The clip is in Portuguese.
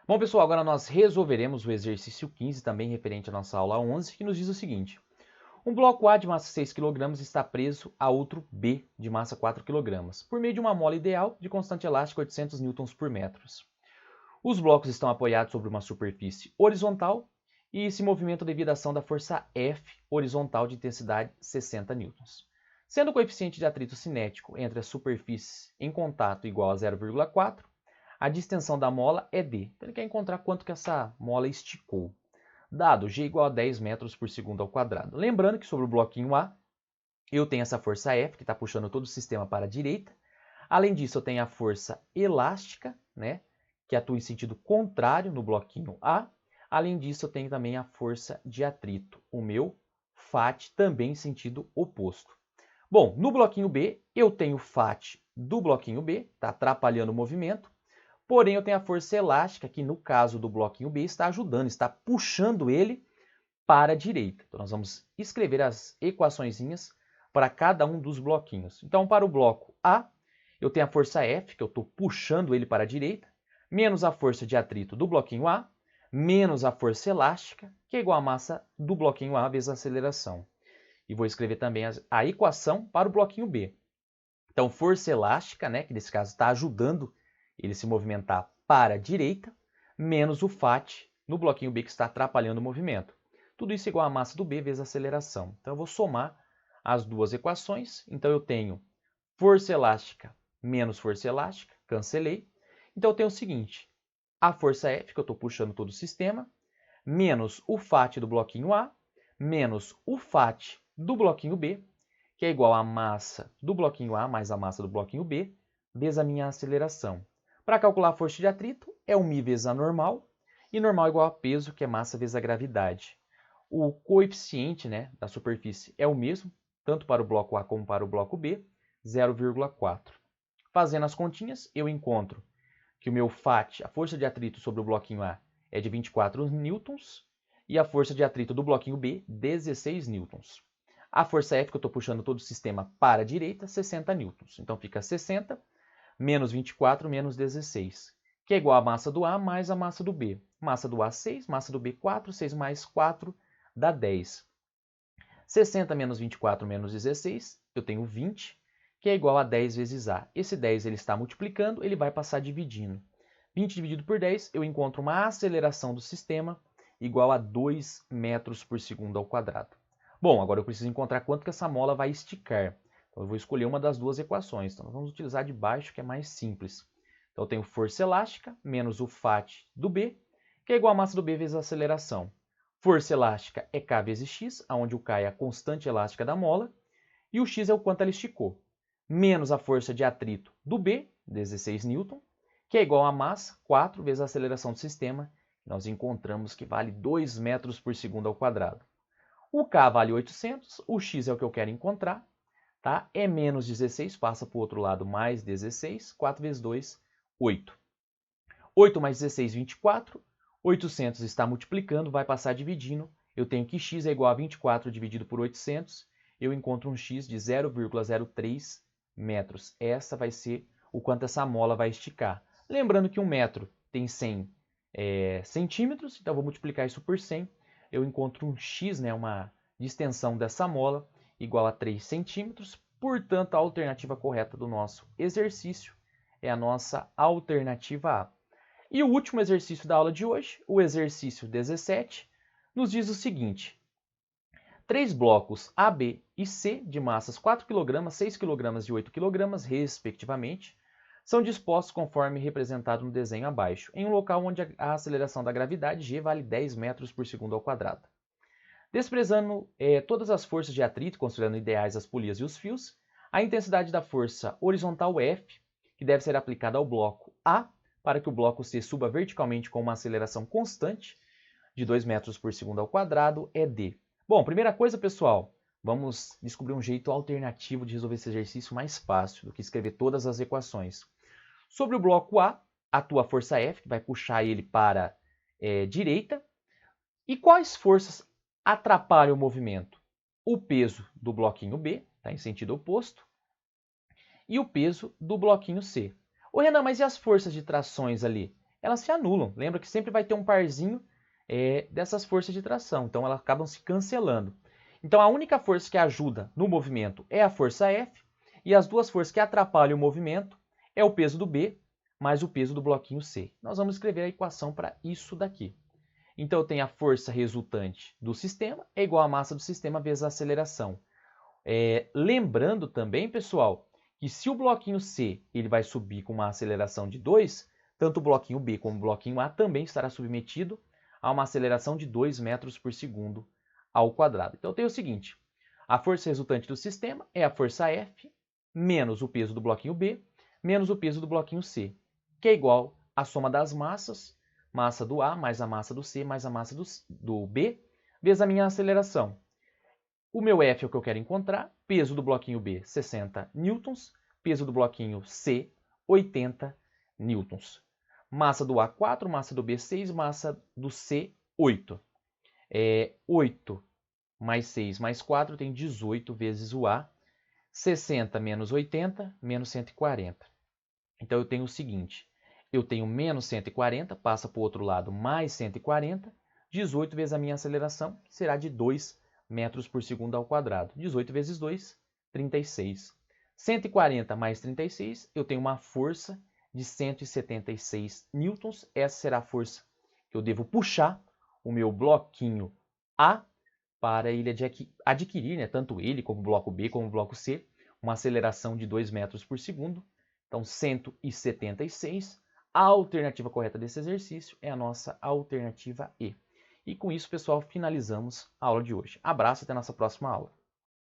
Bom, pessoal, agora nós resolveremos o exercício 15, também referente à nossa aula 11, que nos diz o seguinte. Um bloco A de massa 6 kg está preso a outro B de massa 4 kg, por meio de uma mola ideal de constante elástica 800 N por metro. Os blocos estão apoiados sobre uma superfície horizontal e se movimentam devido à ação da força F horizontal de intensidade 60 N. Sendo o coeficiente de atrito cinético entre as superfícies em contato igual a 0,4, a distensão da mola é D. Então ele quer encontrar quanto que essa mola esticou. Dado G igual a 10 metros por segundo ao quadrado. Lembrando que sobre o bloquinho A, eu tenho essa força F, que está puxando todo o sistema para a direita. Além disso, eu tenho a força elástica, né, que atua em sentido contrário no bloquinho A. Além disso, eu tenho também a força de atrito, o meu FAT, também em sentido oposto. Bom, no bloquinho B, eu tenho o FAT do bloquinho B, está atrapalhando o movimento. Porém, eu tenho a força elástica, que no caso do bloquinho B está ajudando, está puxando ele para a direita. Então, nós vamos escrever as equaçõezinhas para cada um dos bloquinhos. Então, para o bloco A, eu tenho a força F, que eu estou puxando ele para a direita, menos a força de atrito do bloquinho A, menos a força elástica, que é igual à massa do bloquinho A vezes a aceleração. E vou escrever também a equação para o bloquinho B. Então, força elástica, né, que nesse caso está ajudando ele se movimentar para a direita, menos o FAT no bloquinho B que está atrapalhando o movimento. Tudo isso igual a massa do B vezes a aceleração. Então eu vou somar as duas equações. Então eu tenho força elástica menos força elástica, cancelei. Então eu tenho o seguinte, a força F, que eu estou puxando todo o sistema, menos o FAT do bloquinho A, menos o FAT do bloquinho B, que é igual à massa do bloquinho A mais a massa do bloquinho B, vezes a minha aceleração. Para calcular a força de atrito, é o μ vezes a normal, e normal é igual a peso, que é massa vezes a gravidade. O coeficiente, né, da superfície é o mesmo, tanto para o bloco A como para o bloco B, 0,4. Fazendo as continhas, eu encontro que o meu FAT, a força de atrito sobre o bloquinho A, é de 24 newtons, e a força de atrito do bloquinho B, 16 newtons. A força F, que eu estou puxando todo o sistema para a direita, 60 newtons. Então fica 60 menos 24 menos 16, que é igual a massa do A mais a massa do B. Massa do A, 6, massa do B, 4, 6 mais 4 dá 10. 60 menos 24 menos 16, eu tenho 20, que é igual a 10 vezes A. Esse 10 ele está multiplicando, ele vai passar dividindo. 20 dividido por 10, eu encontro uma aceleração do sistema igual a 2 metros por segundo ao quadrado. Bom, agora eu preciso encontrar quanto que essa mola vai esticar. Então eu vou escolher uma das duas equações. Então nós vamos utilizar de baixo, que é mais simples. Então eu tenho força elástica menos o FAT do B, que é igual a massa do B vezes a aceleração. Força elástica é K vezes X, onde o K é a constante elástica da mola, e o X é o quanto ela esticou, menos a força de atrito do B, 16 N, que é igual a massa, 4 vezes a aceleração do sistema, nós encontramos que vale 2 metros por segundo ao quadrado. O K vale 800, o X é o que eu quero encontrar, tá? É menos 16, passa para o outro lado, mais 16, 4 vezes 2, 8. 8 mais 16, 24. 800 está multiplicando, vai passar dividindo. Eu tenho que x é igual a 24 dividido por 800. Eu encontro um x de 0,03 metros. Essa vai ser o quanto essa mola vai esticar. Lembrando que 1 metro tem 100 centímetros, então eu vou multiplicar isso por 100. Eu encontro um x, né, uma distensão dessa mola, igual a 3 centímetros. Portanto, a alternativa correta do nosso exercício é a nossa alternativa A. E o último exercício da aula de hoje, o exercício 17, nos diz o seguinte. 3 blocos A, B e C de massas 4 kg, 6 kg e 8 kg, respectivamente, são dispostos conforme representado no desenho abaixo, em um local onde a aceleração da gravidade G vale 10 metros por segundo ao quadrado. Desprezando todas as forças de atrito, considerando ideais as polias e os fios, a intensidade da força horizontal F, que deve ser aplicada ao bloco A, para que o bloco C suba verticalmente com uma aceleração constante de 2 metros por segundo ao quadrado, é D. Bom, primeira coisa, pessoal, vamos descobrir um jeito alternativo de resolver esse exercício mais fácil do que escrever todas as equações. Sobre o bloco A, atua a força F, que vai puxar ele para a direita. E quais forças atrapalham o movimento? O peso do bloquinho B, está em sentido oposto, e o peso do bloquinho C. Ô Renan, mas e as forças de trações ali? elas se anulam. Lembra que sempre vai ter um parzinho dessas forças de tração, então elas acabam se cancelando. Então a única força que ajuda no movimento é a força F, e as duas forças que atrapalham o movimento é o peso do B mais o peso do bloquinho C. Nós vamos escrever a equação para isso daqui. Então eu tenho a força resultante do sistema é igual à massa do sistema vezes a aceleração. Lembrando também, pessoal, que se o bloquinho C ele vai subir com uma aceleração de 2, tanto o bloquinho B como o bloquinho A também estará submetido a uma aceleração de 2 metros por segundo ao quadrado. Então eu tenho o seguinte, a força resultante do sistema é a força F menos o peso do bloquinho B menos o peso do bloquinho C, que é igual à soma das massas, massa do A mais a massa do C mais a massa do B, vezes a minha aceleração. O meu F é o que eu quero encontrar, peso do bloquinho B, 60 newtons, peso do bloquinho C, 80 newtons. Massa do A, 4, massa do B, 6, massa do C, 8. 8 mais 6 mais 4 tem 18 vezes o A, 60 menos 80, menos 140. Então eu tenho o seguinte, eu tenho menos 140, passa para o outro lado, mais 140, 18 vezes a minha aceleração será de 2 metros por segundo ao quadrado. 18 vezes 2, 36. 140 mais 36, eu tenho uma força de 176 newtons. Essa será a força que eu devo puxar o meu bloquinho A para ele adquirir, né, tanto ele como o bloco B como o bloco C, uma aceleração de 2 metros por segundo. Então, 176. A alternativa correta desse exercício é a nossa alternativa E. E com isso, pessoal, finalizamos a aula de hoje. Abraço, até a nossa próxima aula.